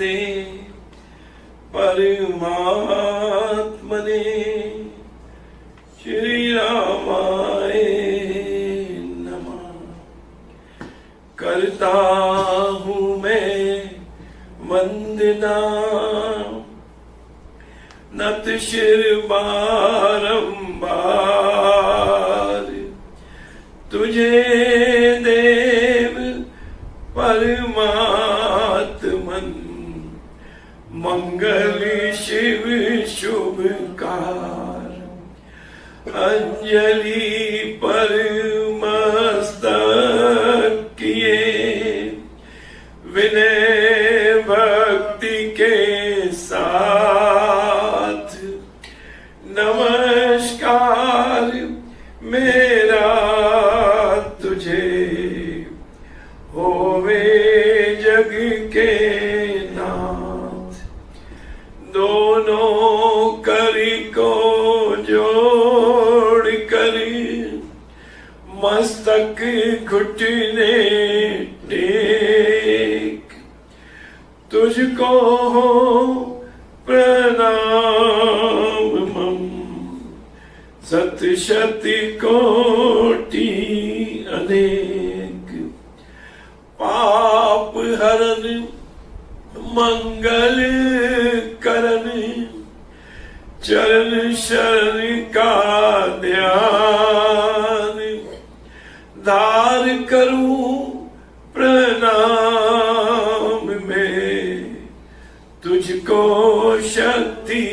दे परमात्मने श्री रामाय नमः। करता हूँ मैं वंदना नत शिर बारंबार तुझे देव परमात्मन मंगल शिव शुभकार। अंजलि परमस्तक किए विनय भक्ति के साथ नमस्कार मेरा तुझे होवे जग के नाथ। दोनों करी को जोड़ कर मस्तक घुटने टेक तुझको हो प्रणाम मम सत शत कोटि अनेक। पाप हरन मंगल करन चरण शरण का ध्यान धार करूं प्रणाम में तुझको शक्ति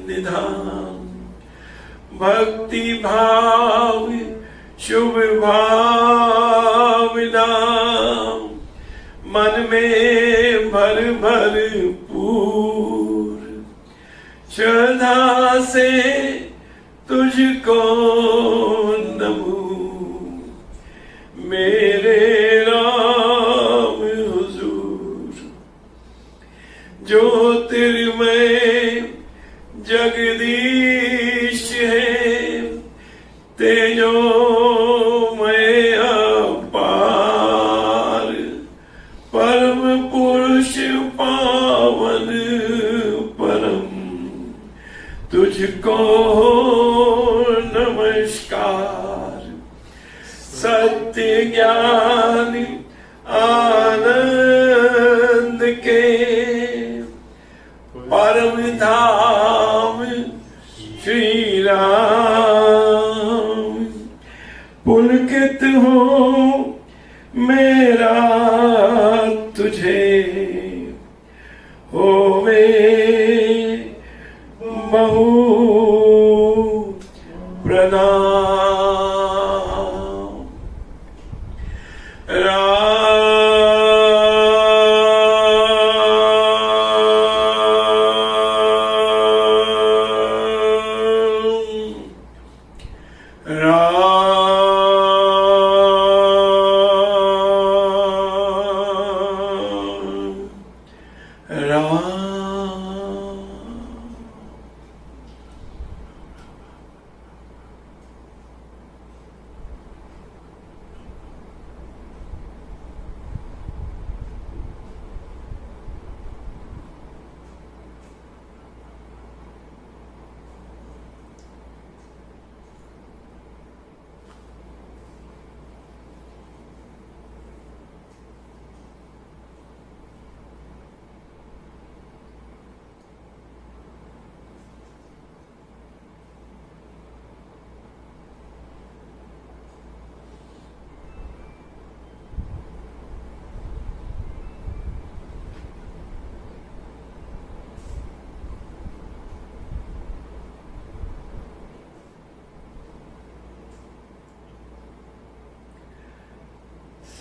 निधान। भक्ति भाव शुभ भावना मन में भर भर पूर श्रद्धा से तुझको नमूं मेरे राम हुजूर। ज्योतिर्मय जगदीश है तेजोमय अपार परम पुरुष पावन परम तुझको नमस्कार। सत्य ज्ञान आनंद के परम धाम श्री राम। पुलकित हो मेरा तुझे होवे बहु प्रणाम।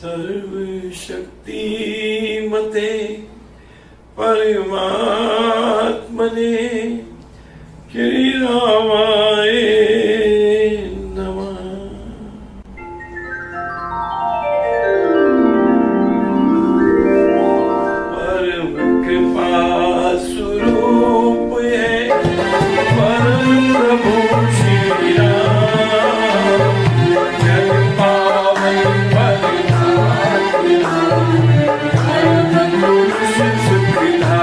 सर्व शक्ति मते परमात्मने श्री रामाय नमः। परम कृपा स्वरूप है परम प्रभु श्री राम। जग पावन परमात्मा परम पुरुष सुखधाम।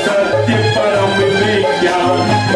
सत्य परम विज्ञान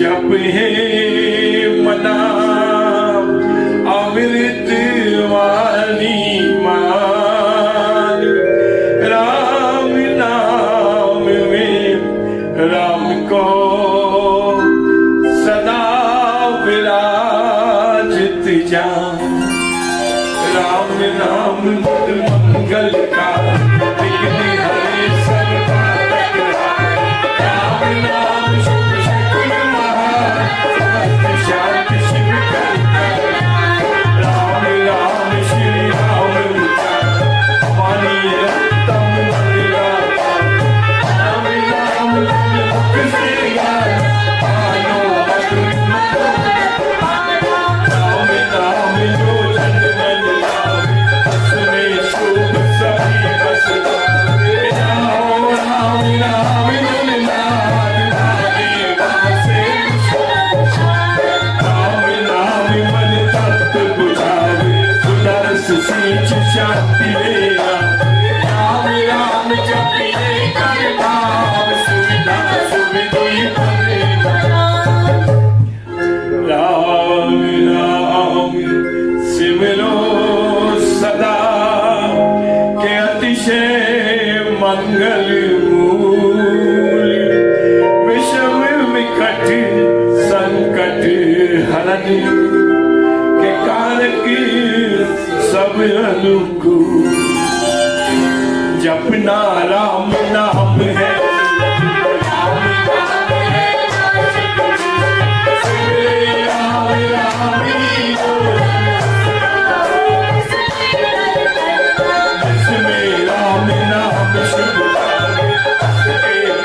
जप है मना अमृत वाली मान राम नाम में राम को सदा विराजित जान राम नाम मंगल का विघ्न हरे सर्व राम नाम शांति शिव राम राम श्री राम वाणी रत्तम राम राम मुख से आनो राम राम जो जन मन उसमें शोभ सभी बस राम राम राम सींच शांति लेगा राम राम जपिए कर भाव सुविधा सुविधि करेगा राम राम सिमरो सदा के अतिशय मंगल मूल विषम विकट संकट हरण के कारक सब अनुकूल जपना राम नाम है जिसमें राम नाम शुभ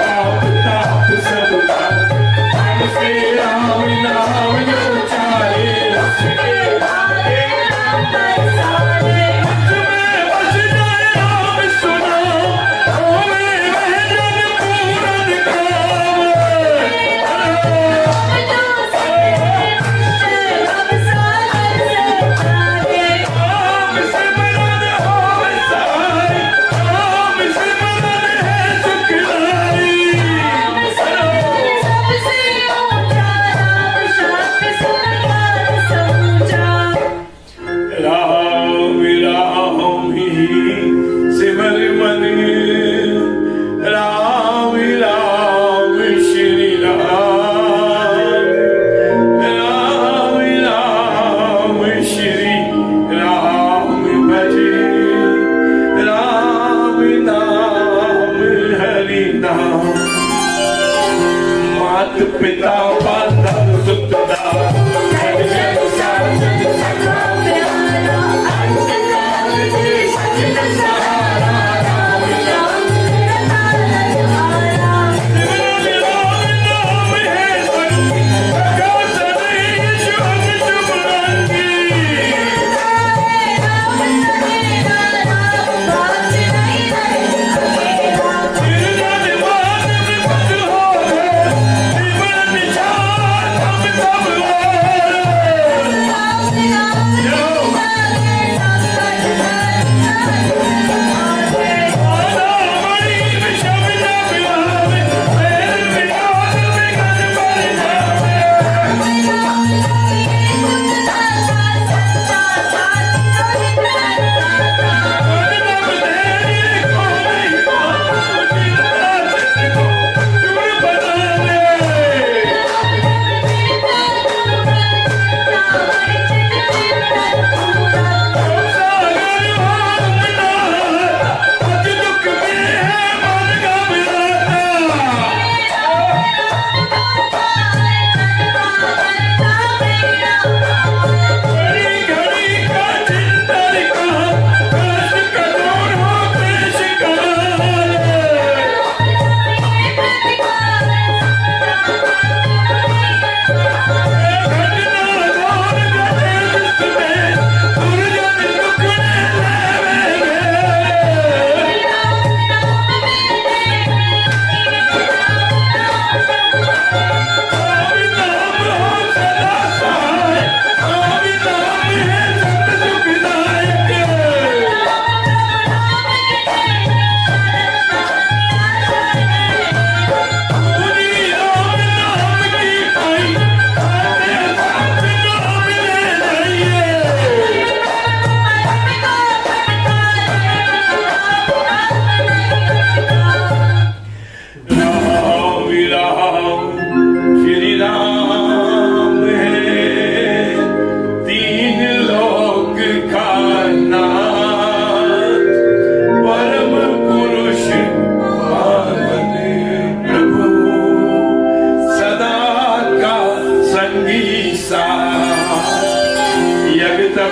पाप ताप सब राम नाम जो चाहे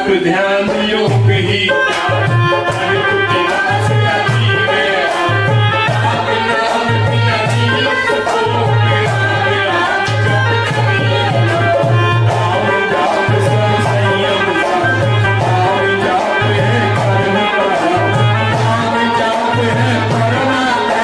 जप ध्यान योग ही ज्ञान हरि तुझे रास का जीवे राम नाम बिना जीवत को राम जप राम जाप सब संयम राम जाप है कर्म राम जाप है परमात्मा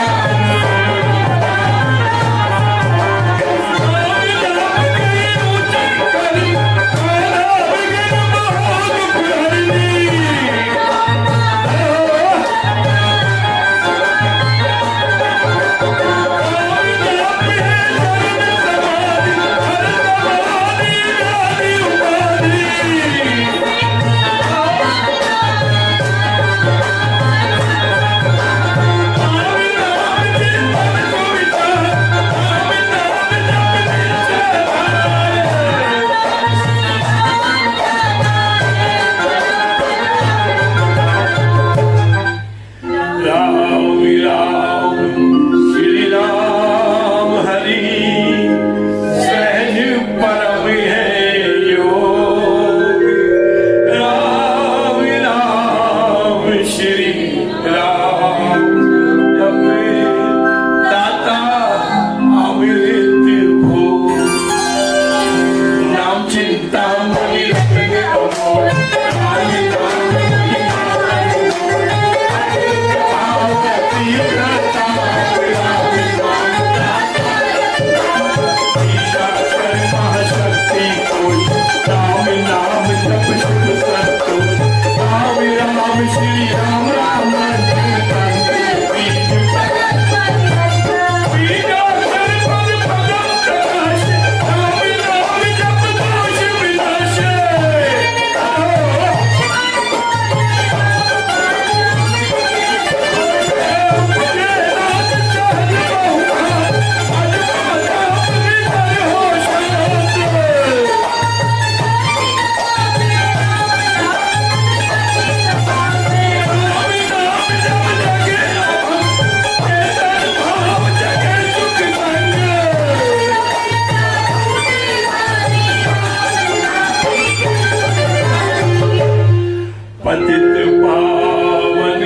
पतित पावन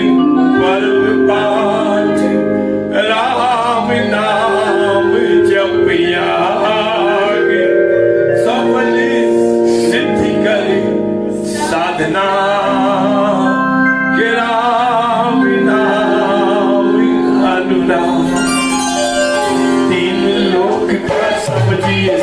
पर्व पाठ राम नाम जपिया सफल सिद्धि कर साधना के राम नाम अनुनाम तीन लोक का समझिए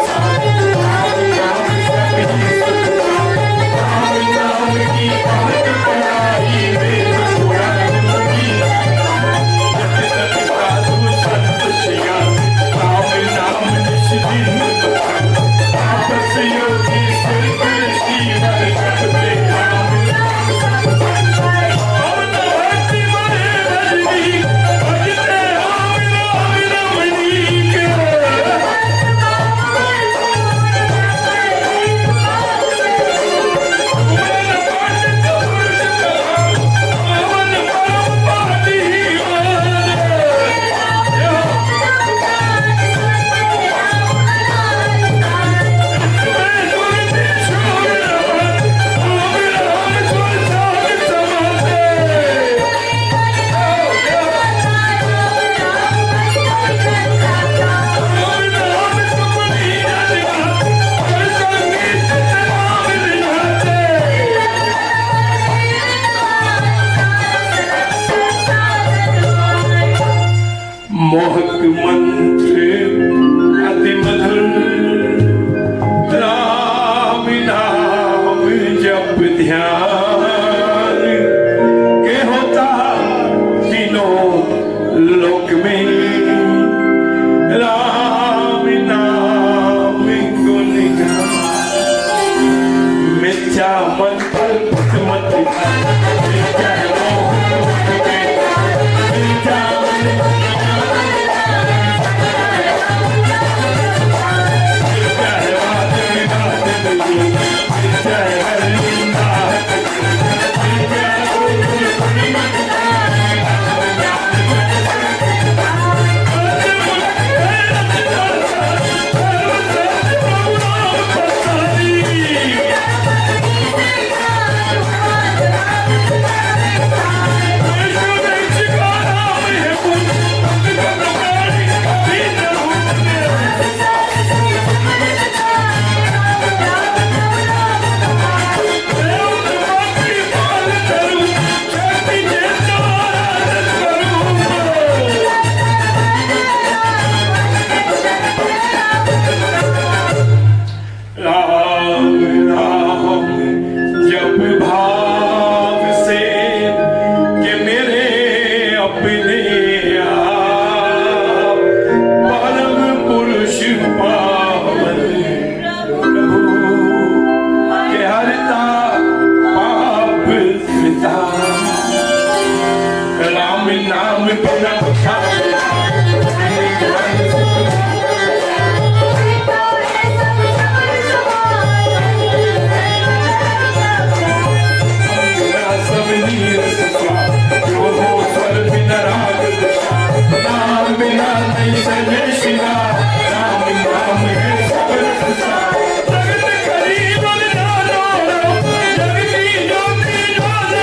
बिना सब नीर ससा जो हो स्वर बिना राग दशा नाम बिना नहीं सजे शिवा राम नाम है सब रसा जगत करीब जानो जगती ज्योति ज्वाल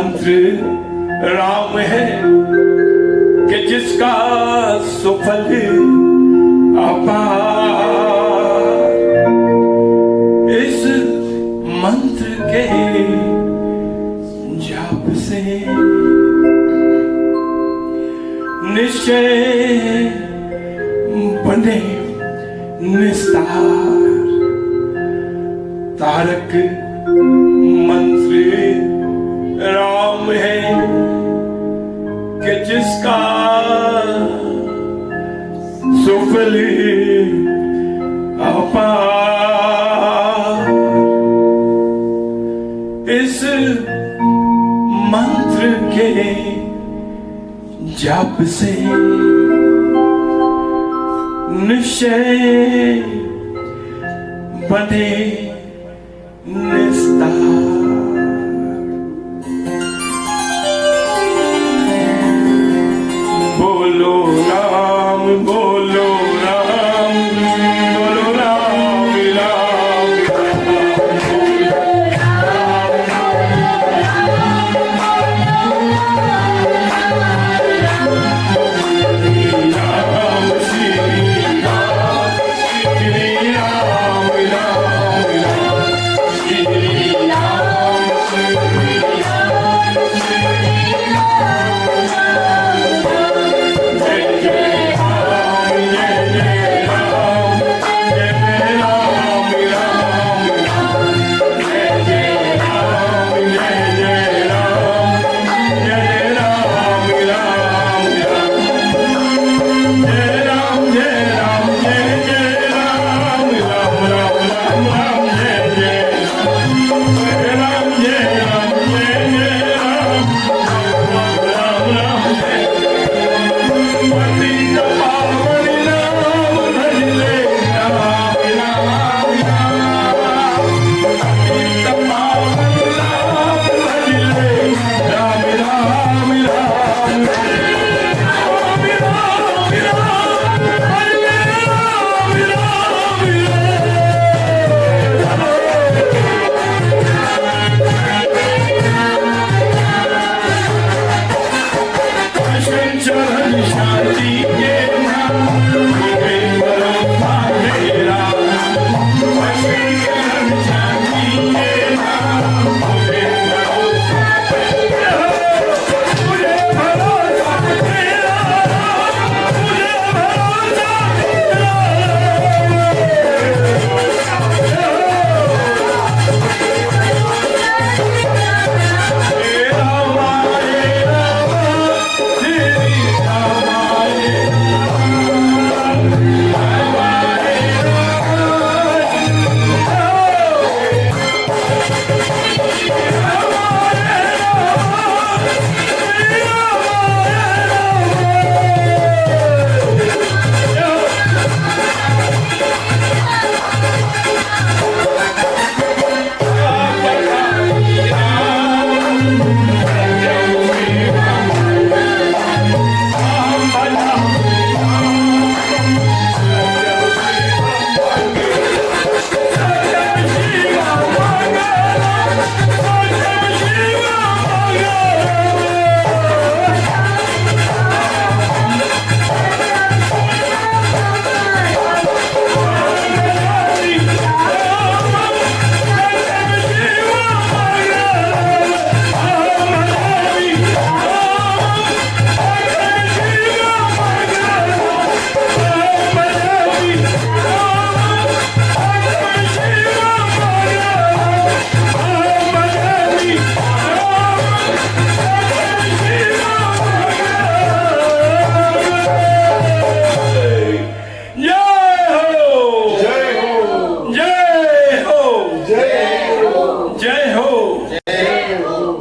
मंत्र राम है कि जिसका सुफल अपार। इस मंत्र के जाप से निश्चय बने निस्तार। तारक मंत्र राम है कि जिसका सुफल अपार। इस मंत्र के जाप से निश्चय बने निस्तार। बोलो राम बोलो राम बोलो राम राम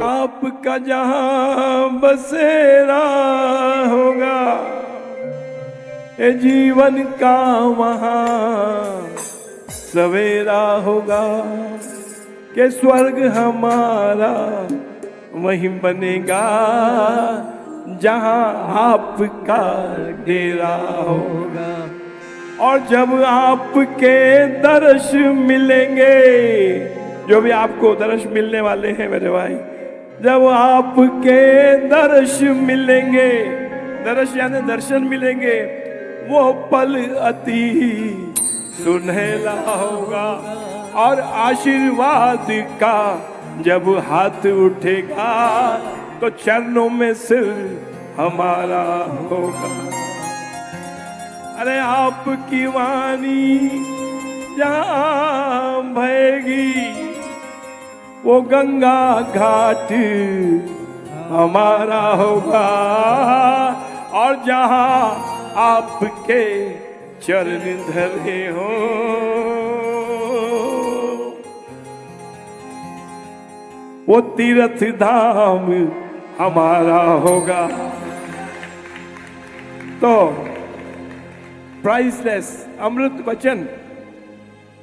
आपका जहां बसेरा होगा, ये जीवन का वहां सवेरा होगा, कि स्वर्ग हमारा वहीं बनेगा जहां आपका डेरा होगा। और जब आपके दर्श मिलेंगे, जो भी आपको दर्श मिलने वाले हैं मेरे भाई, जब आपके दर्श मिलेंगे, दर्श यानी दर्शन मिलेंगे, वो पल अति सुनहला होगा। और आशीर्वाद का जब हाथ उठेगा तो चरणों में सिर हमारा होगा। अरे आपकी वाणी जहाँ बहेगी वो गंगा घाट हमारा होगा। और जहाँ आपके चरण धरे हो वो तीर्थ धाम हमारा होगा। तो प्राइसलेस अमृत वचन,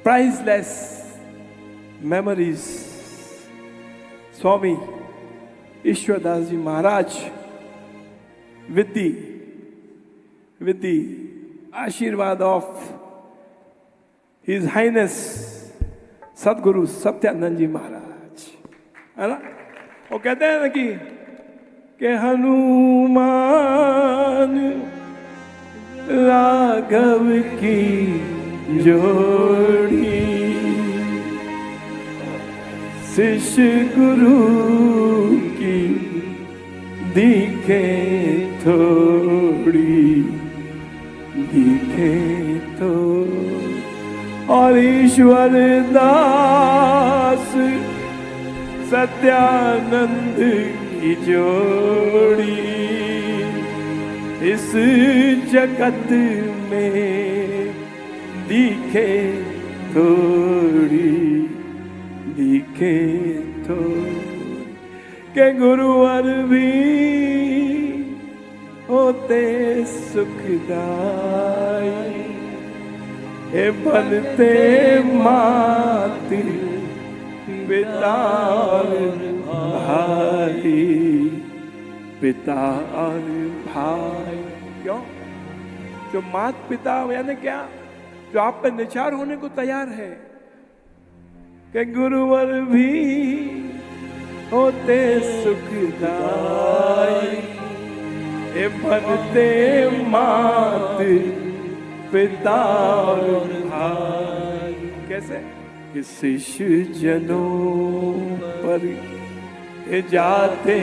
priceless memories, Swami Ishwardas ji Maharaj with the aashirwad of his highness Sadguru Satyanand जी महाराज, है ना। वो कहते हैं ना कि हनुमान राघव की जोड़ी, शिष्य गुरु की दिखे थोड़ी, दिखे तो। और ईश्वर दास सत्यानंद की जोड़ी इस जगत में दिखे थोड़ी, दिखे तो। के गुरुवर भी होते सुखदाई, हे बनते मात पिता और भाई, पिता और भाई। क्यों? जो मात पिता यानी क्या? जो आप पे निचार होने को तैयार है। कि गुरुवर भी होते सुखदाई, हे बनते मात पिता और भाई। कैसे? कि शिष्य जनों पर जाते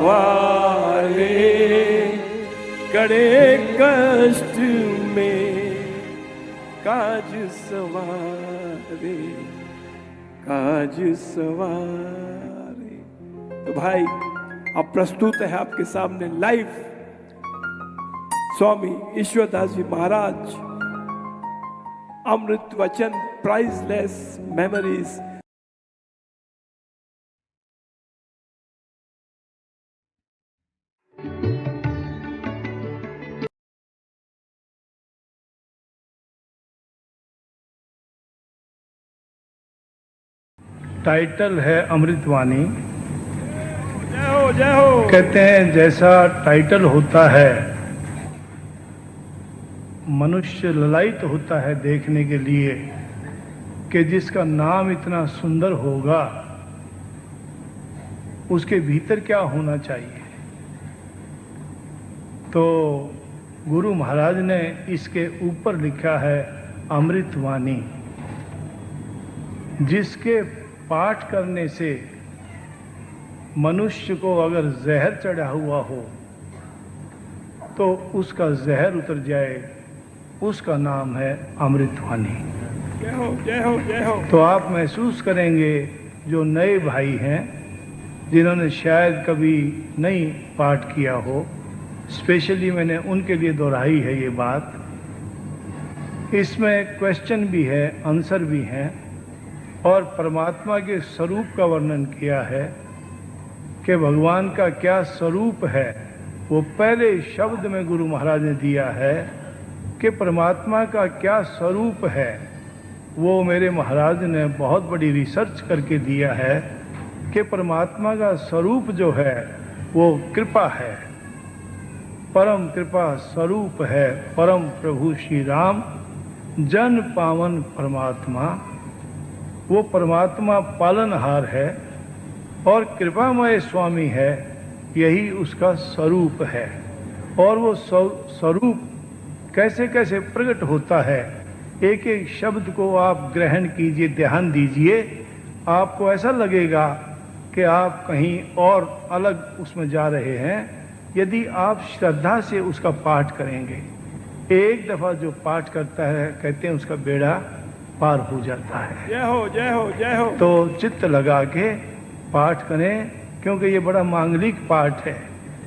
वाले कड़े कष्ट में काज सवारे, काज सवारे। तो भाई अब प्रस्तुत है आपके सामने लाइव स्वामी ईश्वरदास जी महाराज अमृत वचन प्राइसलेस मेमोरीज। टाइटल है अमृतवाणी। जय हो, जय हो। कहते हैं जैसा टाइटल होता है मनुष्य ललायित होता है देखने के लिए कि जिसका नाम इतना सुंदर होगा उसके भीतर क्या होना चाहिए। तो गुरु महाराज ने इसके ऊपर लिखा है अमृतवाणी, जिसके पाठ करने से मनुष्य को अगर जहर चढ़ा हुआ हो तो उसका जहर उतर जाए, उसका नाम है अमृतवाणी। जय हो, जय हो, जय हो। तो आप महसूस करेंगे जो नए भाई हैं जिन्होंने शायद कभी नहीं पाठ किया हो, स्पेशली मैंने उनके लिए दोहराई है ये बात। इसमें क्वेश्चन भी है, आंसर भी हैं और परमात्मा के स्वरूप का वर्णन किया है कि भगवान का क्या स्वरूप है। वो पहले शब्द में गुरु महाराज ने दिया है कि परमात्मा का क्या स्वरूप है। वो मेरे महाराज ने बहुत बड़ी रिसर्च करके दिया है कि परमात्मा का स्वरूप जो है वो कृपा है, परम कृपा स्वरूप है। परम प्रभु श्री राम जन पावन परमात्मा, वो परमात्मा पालनहार है और कृपामय स्वामी है, यही उसका स्वरूप है। और वो स्वरूप कैसे कैसे प्रकट होता है, एक एक शब्द को आप ग्रहण कीजिए, ध्यान दीजिए, आपको ऐसा लगेगा कि आप कहीं और अलग उसमें जा रहे हैं। यदि आप श्रद्धा से उसका पाठ करेंगे, एक दफा जो पाठ करता है कहते हैं उसका बेड़ा पार हो जाता है। जय हो जय हो जय हो। तो चित्त लगा के पाठ करें, क्योंकि ये बड़ा मांगलिक पाठ है।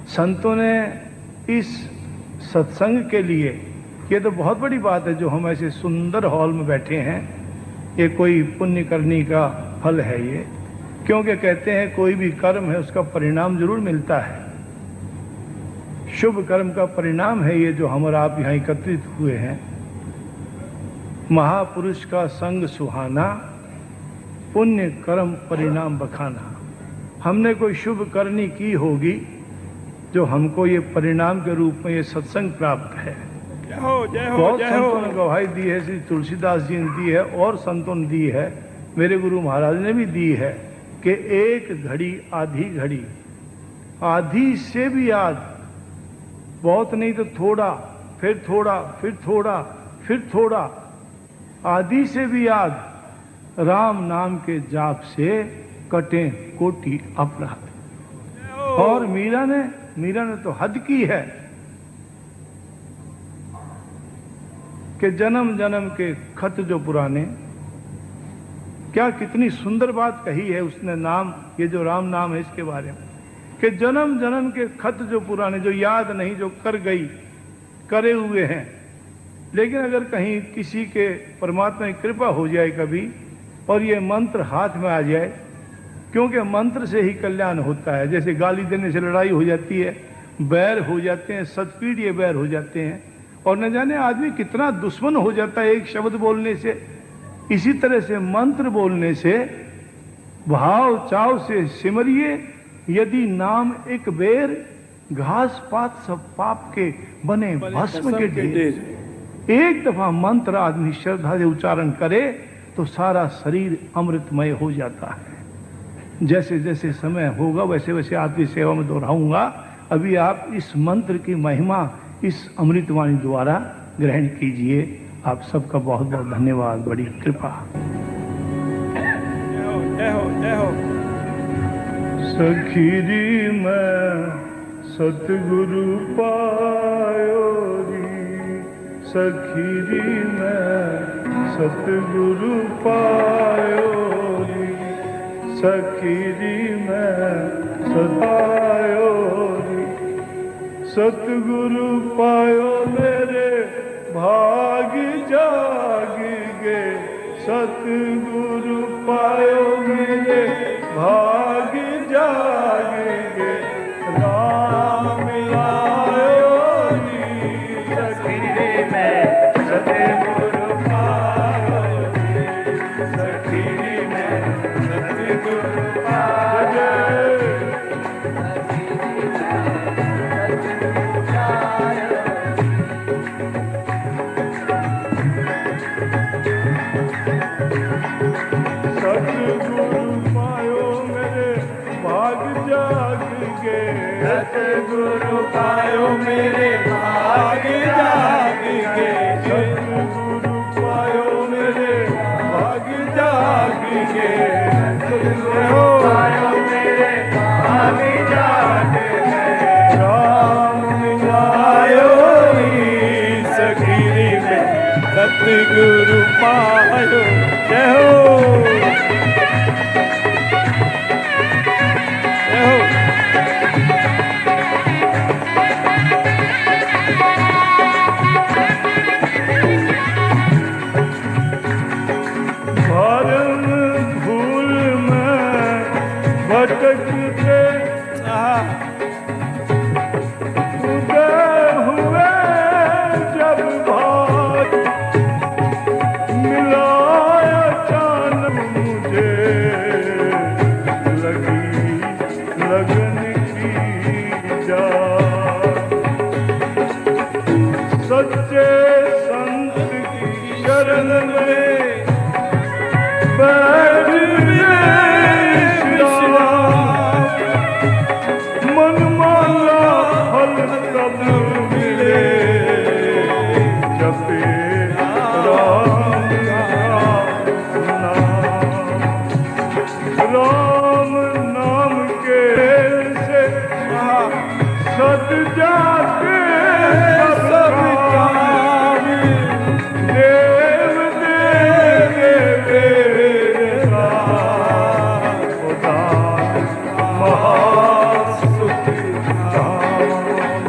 संतों ने इस सत्संग के लिए, ये तो बहुत बड़ी बात है जो हम ऐसे सुंदर हॉल में बैठे हैं, ये कोई पुण्य करने का फल है ये, क्योंकि कहते हैं कोई भी कर्म है उसका परिणाम जरूर मिलता है। शुभ कर्म का परिणाम है ये जो हम और आप यहाँ एकत्रित हुए हैं। महापुरुष का संग सुहाना, पुण्य कर्म परिणाम बखाना। हमने कोई शुभ करनी की होगी जो हमको ये परिणाम के रूप में ये सत्संग प्राप्त है। जय हो जय हो बहुत जय संतों हो। ने गवाही दी है, श्री तुलसीदास जी ने दी है और संतों ने दी है, मेरे गुरु महाराज ने भी दी है कि एक घड़ी आधी घड़ी, आधी से भी याद, बहुत नहीं तो थोड़ा, फिर थोड़ा, फिर थोड़ा, फिर थोड़ा, आधी से भी याद, राम नाम के जाप से कटे कोटि अपराध। और मीरा ने तो हद की है कि जन्म जन्म के खत जो पुराने, क्या कितनी सुंदर बात कही है उसने, नाम, ये जो राम नाम है इसके बारे में, कि जन्म जन्म के खत जो पुराने, जो याद नहीं, जो कर गई, करे हुए हैं। लेकिन अगर कहीं किसी के परमात्मा की कृपा हो जाए कभी और ये मंत्र हाथ में आ जाए, क्योंकि मंत्र से ही कल्याण होता है। जैसे गाली देने से लड़ाई हो जाती है, बैर हो जाते हैं, सतपीढ़ बैर हो जाते हैं, और न जाने आदमी कितना दुश्मन हो जाता है एक शब्द बोलने से। इसी तरह से मंत्र बोलने से, भाव चाव से सिमरिए यदि नाम एक बेर, घास पात सब पाप के बने भस्म के ढेर। एक दफा मंत्र आदमी श्रद्धा से उच्चारण करे तो सारा शरीर अमृतमय हो जाता है। जैसे जैसे समय होगा वैसे वैसे आपकी सेवा में दोहराऊंगा। अभी आप इस मंत्र की महिमा इस अमृतवाणी द्वारा ग्रहण कीजिए। आप सबका बहुत बहुत धन्यवाद, बड़ी कृपा। जय हो जय हो जय हो। सखीरी मैं सतगुरु पायो री, सखीरी मैं सतगुरु पायो री, सखीरी मैं सतायो री, सतगुरु पायो मेरे भाग जाग गे, सतगुरु पायो मेरे भाग जाग गे, राम आयो री, सखीरी मैं सतगुरु पायो री, सखीरी मैं सतगुरु पायो सतगुरु पायो मेरे भाग जाग गे, सतगुरु पायो मेरे भाग जाग गे, सतगुरु पायो मेरे भाग जाग गे, राम आयो री, सखीरी में सतगुरु पायो। जय हो जय हो। भटकते उदय हुए जब भाग, मिला अचानक मुझे लगी लगन की जाग, सच्चे संत की शरण में बैठ गए श्री राम, जाके सब काम देव देवे खुदा महासुख धाम।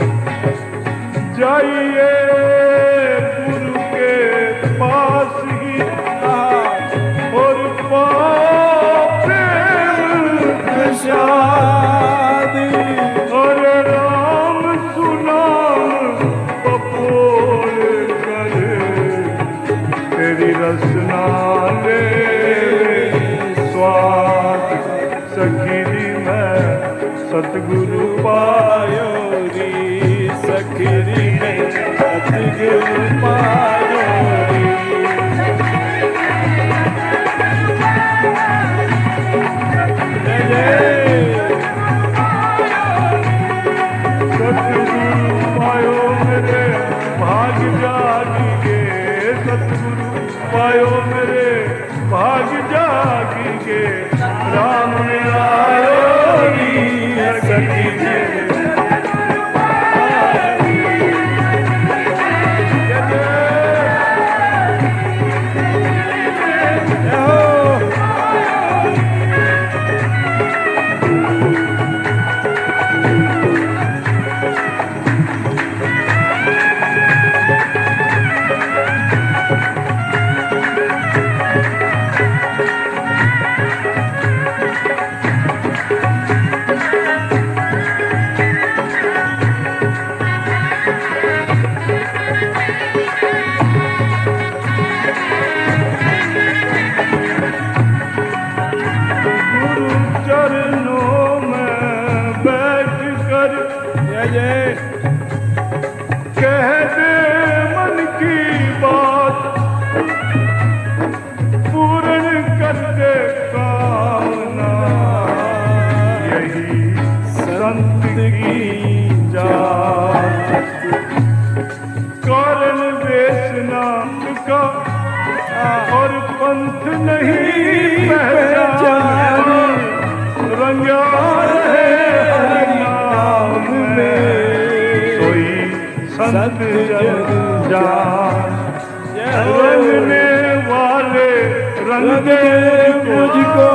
जाइए गुरु के पास ही और प्रेम प्रसादी और राम सुनाम बपोर करे तेरी रसना ले स्वाद सखीरी में सतगुरु पायो री सखीरी में सतगुरु पायो री। सतगुरु पायो मेरे भाग जागिए सतगुरु पायो मेरे भाग जागिए राम आयो री सखी जी। कह दे मन की बात पूर्ण कर दे कामना यही संत की जात। कारण वेशना का और पंथ नहीं पहचान रंगा है हर नाम में सोई संत जन जान। रंगने वाले रंग दे मुझको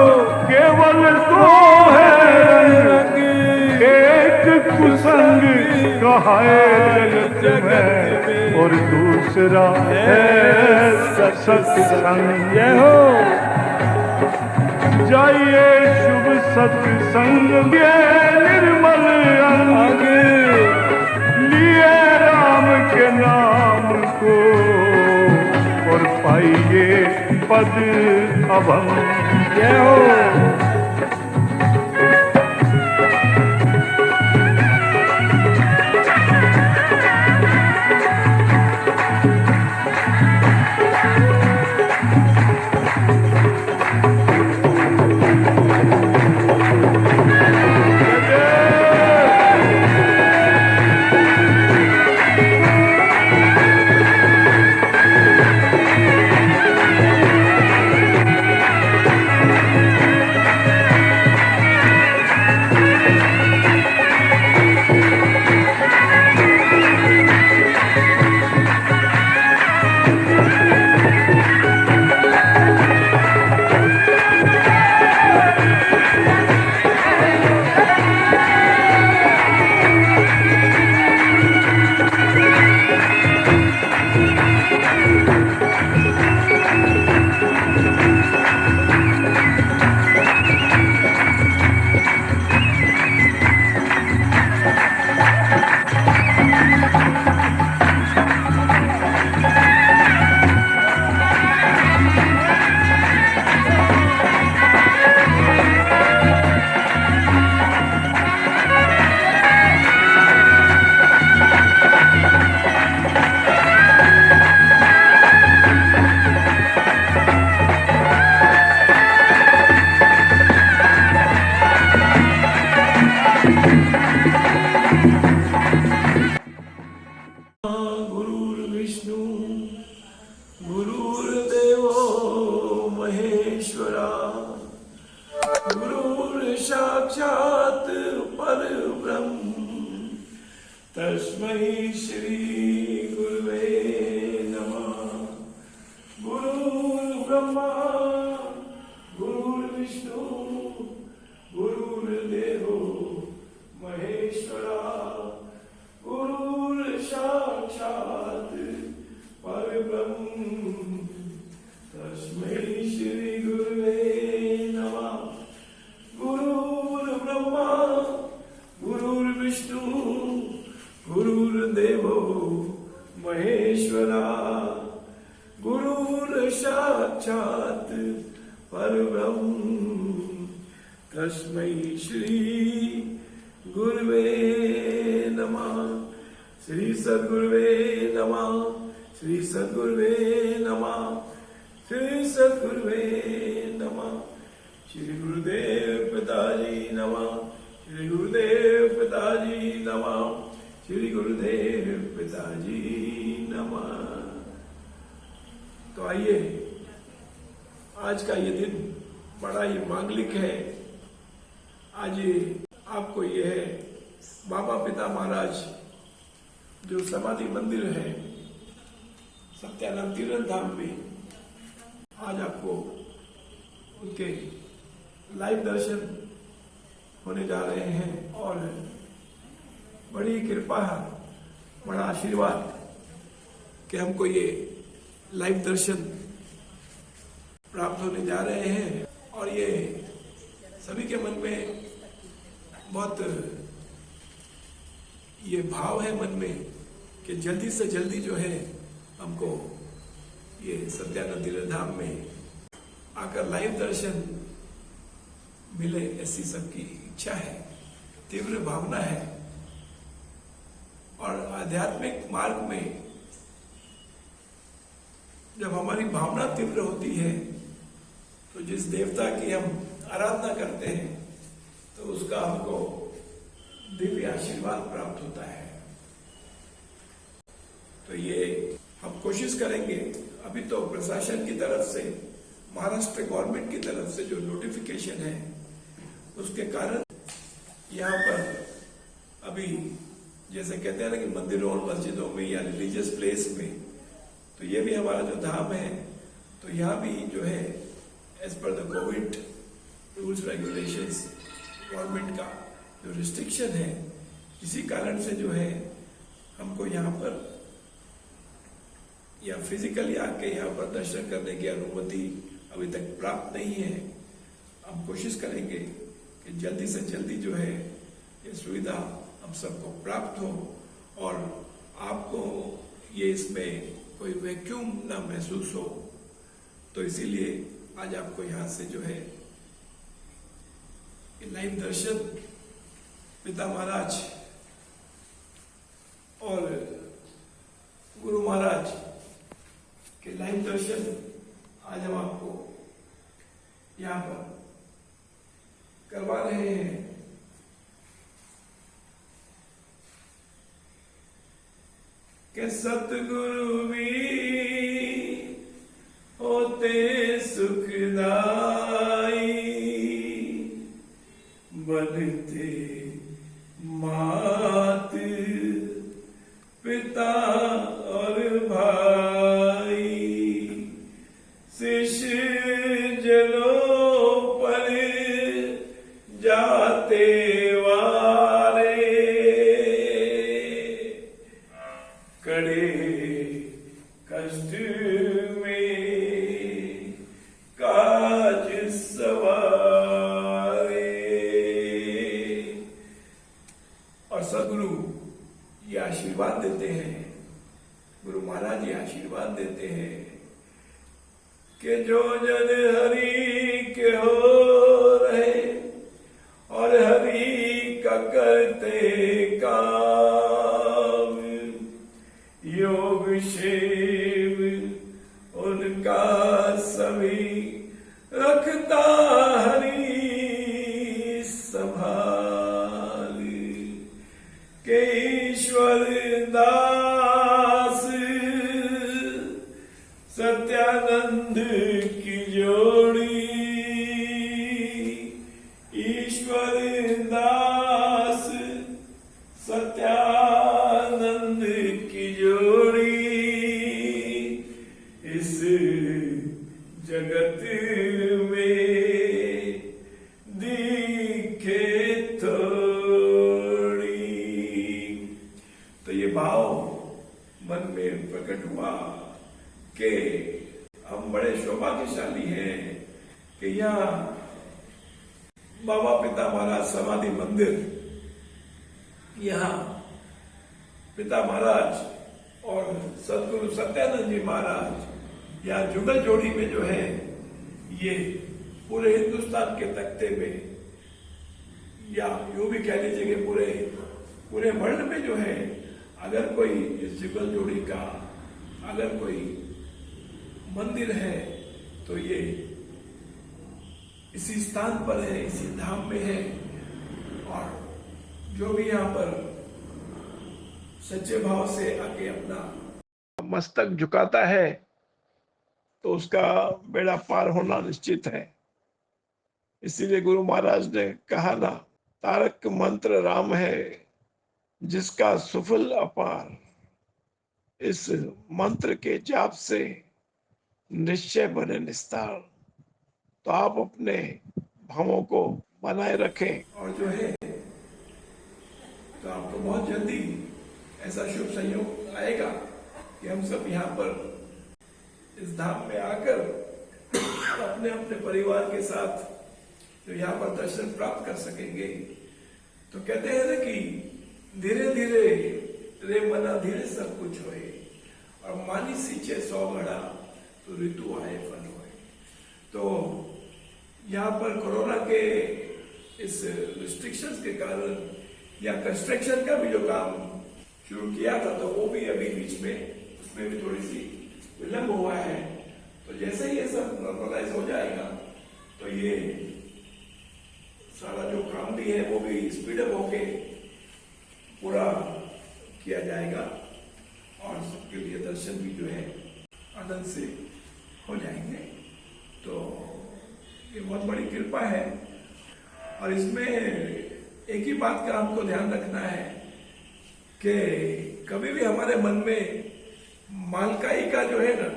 केवल तो है रंग एक कुसंग कहा है जगत में और दूसरा है सत्संग। हो जाइए शुभ सत्संग के निर्मल अंग लिए राम के नाम को और पाइए पद अभंग। हो तस्मै श्री गुरुवे नमः। गुरुर्ब्रह्मा गुरुर्विष्णु गुरुर्देवो महेश्वरा गुरुर्साक्षात् परब्रह्म तस्मै श्री गुरुवे नमः। गुरुर्ब्रह्मा गुरुर्विष्णु गुरुर्देवो महेश्वरा गुरुर्साक्षात् परब्रह्म तस्मै श्री गुरुवे नमः। श्री सद्गुरुवे नमः। श्री सद्गुरुवे नमः। श्री सद्गुरुवे नमः। श्री गुरुदेव पिताजी नमः। श्री गुरुदेव पिताजी नमः। श्री गुरुदेव पिताजी नमः। तो आइए, आज का ये दिन बड़ा ही मांगलिक है। आज आपको ये है बाबा पिता महाराज जो समाधि मंदिर है सत्यानंद तीर्थ धाम में, आज आपको उनके लाइव दर्शन होने जा रहे हैं और बड़ी कृपा, बड़ा आशीर्वाद कि हमको ये लाइव दर्शन प्राप्त होने जा रहे हैं। और ये सभी के मन में बहुत ये भाव है मन में कि जल्दी से जल्दी जो है हमको ये सत्यानंद तीर्थ धाम में आकर लाइव दर्शन मिले, ऐसी सबकी इच्छा है, तीव्र भावना है। और आध्यात्मिक मार्ग में जब हमारी भावना तीव्र होती है तो जिस देवता की हम आराधना करते हैं तो उसका हमको दिव्य आशीर्वाद प्राप्त होता है। तो ये हम कोशिश करेंगे। अभी तो प्रशासन की तरफ से, महाराष्ट्र गवर्नमेंट की तरफ से जो नोटिफिकेशन है उसके कारण यहाँ पर अभी जैसे कहते हैं ना कि मंदिरों और मस्जिदों में या रिलीजियस प्लेस में, तो ये भी हमारा जो धाम है तो यहाँ भी जो है एज पर the COVID rules regulations government का जो रिस्ट्रिक्शन है, इसी कारण से जो है हमको यहाँ पर या फिजिकली आके यहाँ पर दर्शन करने की अनुमति अभी तक प्राप्त नहीं है। हम कोशिश करेंगे कि जल्दी से जल्दी जो है ये सुविधा हम सबको प्राप्त हो और आपको ये इसमें कोई वैक्यूम ना महसूस हो। तो इसीलिए आज आपको यहाँ से जो है लाइव दर्शन पिता महाराज और गुरु महाराज के लाइव दर्शन आज हम आपको यहाँ पर करवा रहे हैं। कि सतगुरु भी होते सुखदाई, बनते मात पिता और भाई, शिष्य जनों पर जाते वारे, कड़े कष्ट में काज सवारे। और सदगुरु ये आशीर्वाद देते हैं, गुरु महाराज ये आशीर्वाद देते हैं कि जो जन हरि के हो रहे और हरि का करते काम, योग शेव उनका सभी रखता हरि संभाल, के ईश्वर दास सत्यानंद की जोड़ी, ईश्वर दास सत्यानंद कि हम बड़े सौभाग्यशाली हैं कि यहाँ बाबा पिता महाराज समाधि मंदिर, यहाँ पिता महाराज और सदगुरु सत्यानंद जी महाराज यहाँ जुगल जोड़ी में जो है, ये पूरे हिंदुस्तान के तख्ते में, या यूं भी कह लीजिए कि पूरे वर्ल्ड में जो है, अगर कोई इस जुगल जोड़ी का अगर कोई मंदिर है तो ये इसी स्थान पर है, इसी धाम में है। और जो भी यहाँ पर सच्चे भाव से आके अपना मस्तक झुकाता है तो उसका बेड़ा पार होना निश्चित है। इसीलिए गुरु महाराज ने कहा ना, तारक मंत्र राम है जिसका सुफल अपार, इस मंत्र के जाप से निश्चय बने निस्तार। तो आप अपने भावों को बनाए रखें और जो है तो आपको बहुत जल्दी ऐसा शुभ संयोग आएगा कि हम सब यहाँ पर इस धाम में आकर अपने अपने परिवार के साथ जो यहाँ पर दर्शन प्राप्त कर सकेंगे। तो कहते हैं ना कि धीरे धीरे रे मना धीरे सब कुछ होए, और मानी सींचे 100 घड़ा तो ऋतु आए फल होए। तो यहाँ पर कोरोना के इस रिस्ट्रिक्शंस के कारण या कंस्ट्रक्शन का भी जो काम शुरू किया था तो वो भी अभी बीच में उसमें भी थोड़ी सी विलंब हुआ है। तो जैसे ही ये सब नॉर्मलाइज हो जाएगा तो ये सारा जो काम भी है वो भी स्पीडअप होके पूरा किया जाएगा और सबके लिए दर्शन भी जो है आनंद से हो जाएंगे। तो ये बहुत बड़ी कृपा है। और इसमें एक ही बात का हमको ध्यान रखना है कि कभी भी हमारे मन में मालकाई का जो है ना,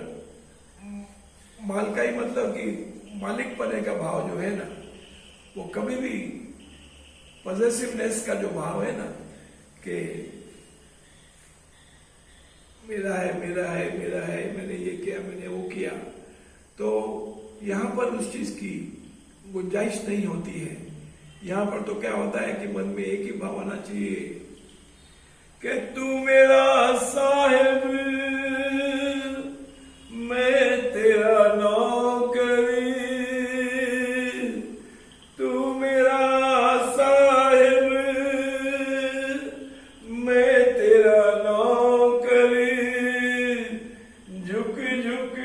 मालकाई मतलब कि मालिक पने का भाव जो है ना, वो कभी भी पॉजिटिवनेस का जो भाव है ना कि मेरा है मेरा है मेरा है, मैंने ये किया मैंने वो किया, तो यहाँ पर उस चीज की गुंजाइश नहीं होती है। यहाँ पर तो क्या होता है कि मन में एक ही भाव आना चाहिए कि तू मेरा साहिब मैं तेरा नौकरी, तू मेरा साहिब मैं तेरा नौकरी, झुक झुक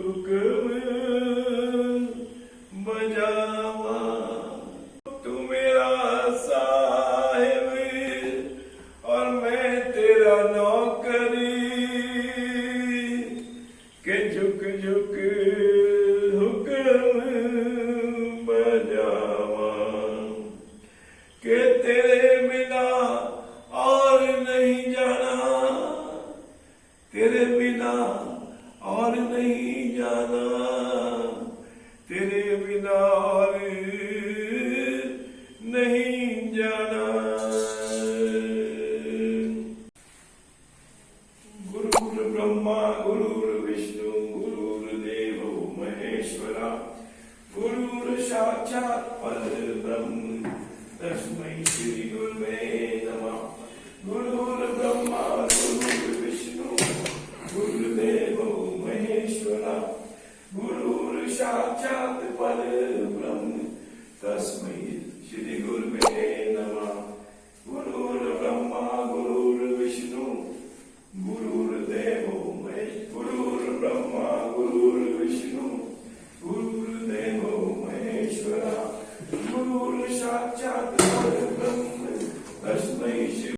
हुक्म बजावा, तू मेरा साहिब और मैं तेरा नौकरी, के झुक झुक हुक्म बजावा, के तेरे बिना और नहीं जाना, तेरे बिना और नहीं जाना, तेरे बिना और नहीं जाना। गुरुर् ब्रह्मा गुरुर्विष्णु गुरुर्देवो महेश्वरा, गुरुर् साक्षात् परब्रह्म तस्मै श्री गुरुवे नमः। गुरुर् ब्रह्मा गुरुर्विष्णु गुरुर्देवो महेश्वरा, गुरुर् साक्षात् परब्रह्म तस्मै श्री गुरुवे नमः। गुरुर् ब्रह्मा गुरुर्विष्णु गुरुर्देवो गुरुर् ब्रह्मा गुरुर्विष्णु गुरुर्देवो महेश्वरा, गुरुर् साक्षात् परब्रह्म तस्मै श्री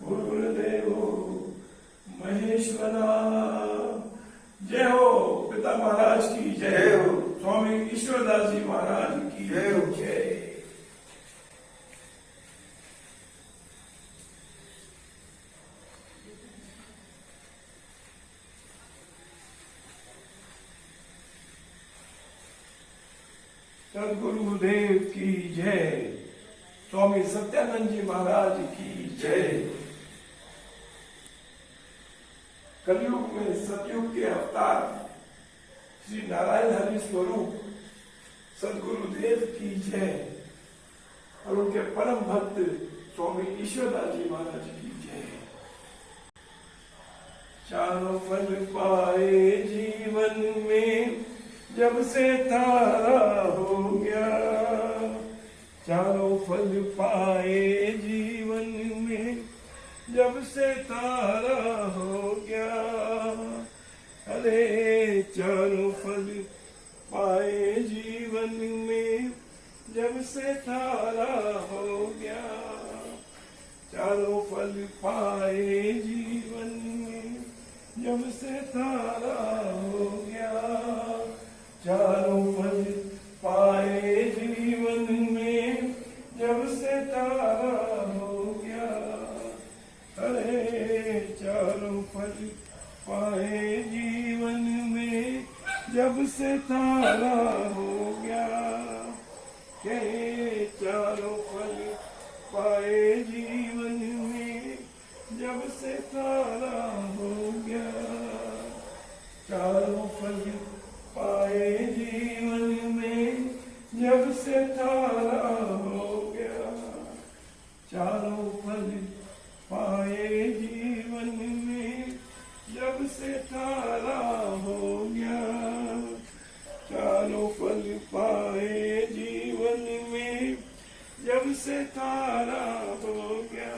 गुरुर्देवो महेश्वरा। जय हो पिता महाराज की जय हो, स्वामी ईश्वरदास जी महाराज की जय हो। जय सदगुरुदेव की जय, स्वामी सत्यानंद जी महाराज की जय। कलयुग में सतयुग के अवतार श्री नारायण हरि स्वरूप सदगुरुदेव की जय और उनके परम भक्त स्वामी ईश्वरदास जी महाराज की जय। चारों फल पाए जीवन में जब से तारा हो गया, चारों फल पाए जीवन में जब से तारा हो गया। अरे चारों फल पाए जीवन में जब से तारा हो गया, चारों फल पाए जीवन में जब से तारा हो गया, चारों फल पाए जीवन में जब से तारा हो गया। अरे चारों फल पाए जीवन में जब से तारा हो गया, के चारों फल पाए जीवन में जब से तारा हो गया, चारों फल पाए जीवन में जब से तारा हो गया, चारों फल पाए जीवन में जब से तारा हो गया, चारों फल पाए जीवन में जब से तारा हो गया,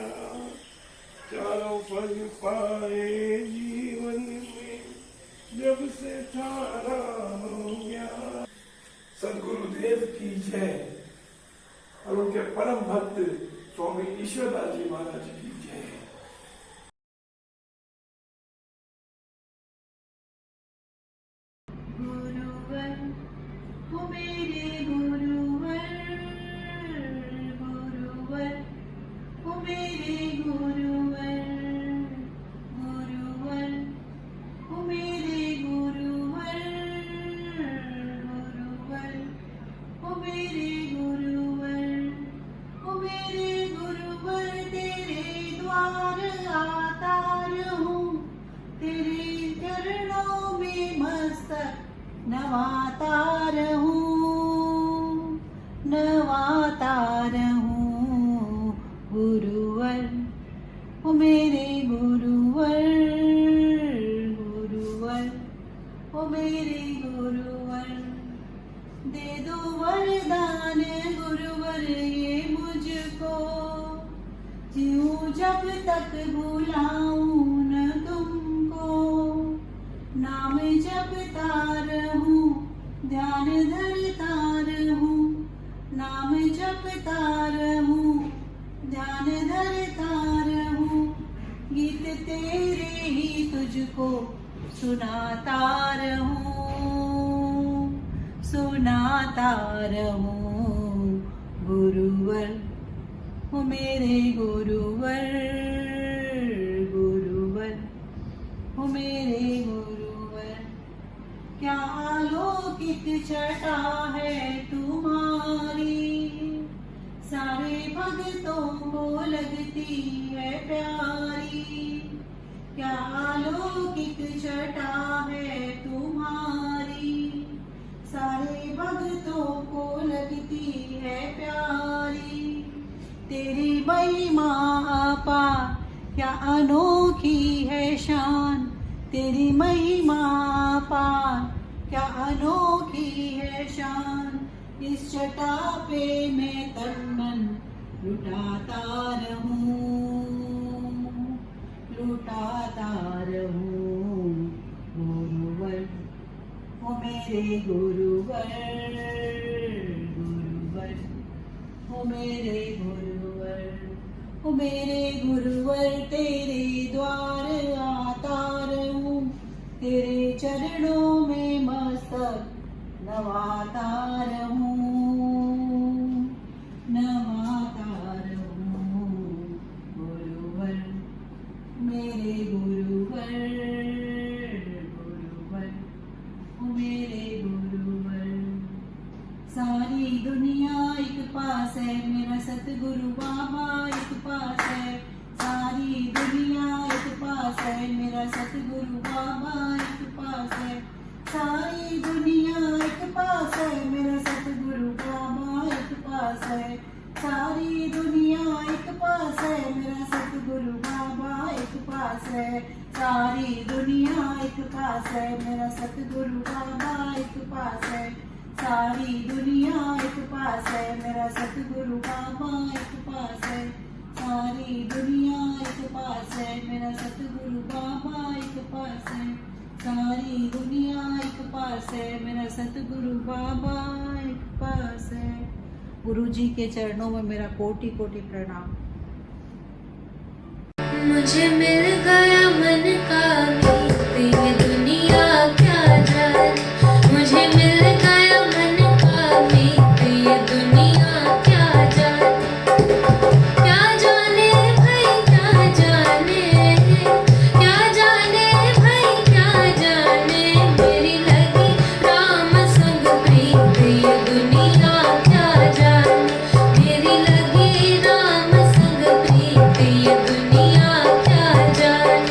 चारों फल पाए जीवन में जब से तारा हो गया। सदगुरुदेव की जय और उनके परम भक्त स्वामी ईश्वरदास जी महाराज की जय। गुरुवर हो मेरे गुरुवर, गुरुवर हो मेरे गुरुवर, गुरुवर हो मेरे गुरुवर, गुरुवर हो मेरे गुरुवर, हो मेरे गुरुवर तेरे द्वार आता रहूं, तेरे चरणों में मस्तक नवाता रहूं, नवाता रहूं। गुरुवर हो मेरे गुरुवर, गुरुवर हो मेरे गुरुवर, दे दो वरदान गुरुवर ये मुझको, जीऊं जब तक भुलाऊं न तुमको, नाम जपता रहूं ध्यान धरता रहूं, नाम जपता रहूं ध्यान धरता रहूं, गीत तेरे ही तुझको सुनाता रहूं, सुनाता रहूं। गुरुवर हो मेरे गुरुवर, गुरुवर हो मेरे गुरुवर, क्या अलौकिक छटा है तुम्हारी, सारे भक्तों को लगती है प्यारी, क्या अलौकिक छटा है तुम्हारी, सारे भक्तों को लगती है प्यारी, तेरी महिमा अपार क्या अनोखी है शान, तेरी महिमा अपार क्या अनोखी है शान, इस छटा पे मैं तन मन लुटाता रहूं, लुटाता रहूं। गुरुवर हो मेरे गुरुवर, गुरुवर हो मेरे गुरुवर, हो मेरे गुरुवर तेरे द्वार आता रहूं, तेरे चरणों में मस्तक नवाता रहूं, नवाता रहूं। गुरुवर मेरे गुरुवर, गुरुवर हो मेरे गुरुवर, सारी दुनिया एक पास है मेरा सतगुरु बाबा एक पास है, सारी दुनिया एक पास पास है, मेरा सतगुरु बाबा एक पास है, सारी दुनिया एक पास है, मेरा सतगुरु बाबा एक पास है, सारी दुनिया एक पास है, मेरा सतगुरु बाबा एक पास है, सारी दुनिया एक पास है, मेरा सतगुरु बाबा एक पास है, सारी दुनिया एक पास है, मेरा सतगुरु बाबा एक पास है, सारी दुनिया एक पास है, मेरा सतगुरु बाबा एक पास है, सारी दुनिया एक पास है, मेरा सतगुरु बाबा एक पास है। गुरु जी के चरणों में मेरा कोटि कोटि प्रणाम। मुझे मिल गया मन का मीत, ये दुनिया क्या जाने। मुझे मिल गया मन का मीत, ये दुनिया क्या जाने। क्या जाने भाई क्या जाने, क्या जाने भाई क्या जाने। मेरी लगी राम संग प्रीत, ये दुनिया क्या जाने। मेरी लगी राम संग प्रीत, ये दुनिया क्या जाने।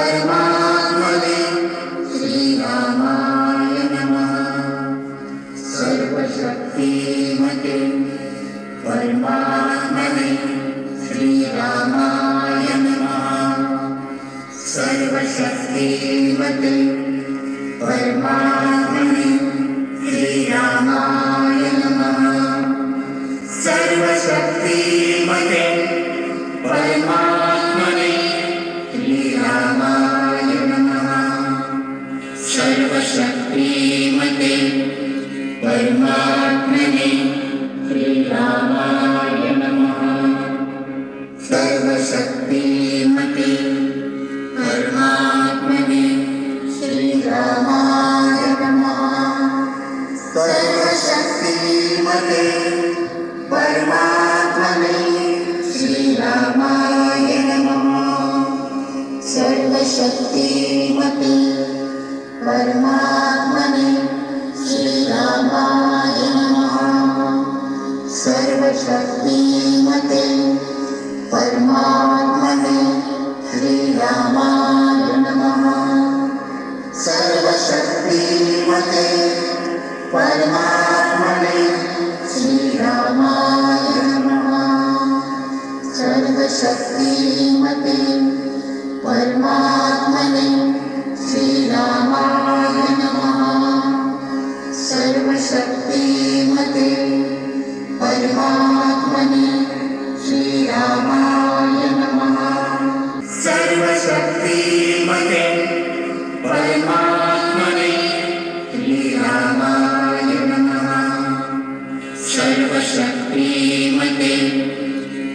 परमात्मने श्रीरामाय नमः। सर्वशक्तिमते परमात्मने श्रीरामाय नमः। सर्वशक्तिमते परमात्मने श्रीरामाय नमः। सर्वशक्तिमते परमात्मने श्रीरामाय नमः। सर्वशक्तिमते परमात्मने श्रीरामाय नमः। सर्वशक्तिमते परमात्मने श्रीरामाय नमः। सर्वशक्तिमते परमात्मने श्रीरामाय नमः। सर्वशक्तिमते परमात्मने श्रीरामाय नमः। सर्वशक्तिमते परमात्मने श्रीरामाय नमः। सर्वशक्तिमते परमात्मने श्रीरामाय नमः। सर्वशक्तिमते परमात्मने श्रीरामाय नमः। सर्वशक्तिमते परमात्मने श्रीरामाय नमः। सर्वशक्तिमते परमात्मने श्रीरामाय नमः। सर्वशक्तिमते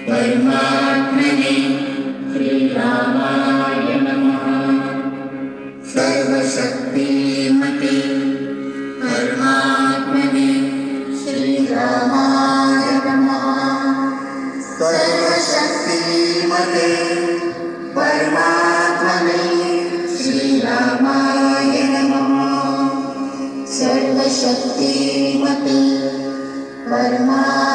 परमात्मने श्रीरामाय नमः। सर्वशक्तिमते परमात्मने श्रीरामाय नमः। सर्वशक्तिमते परमात्मने श्रीरामाय नमः। सर्वशक्तिमते परमात्मने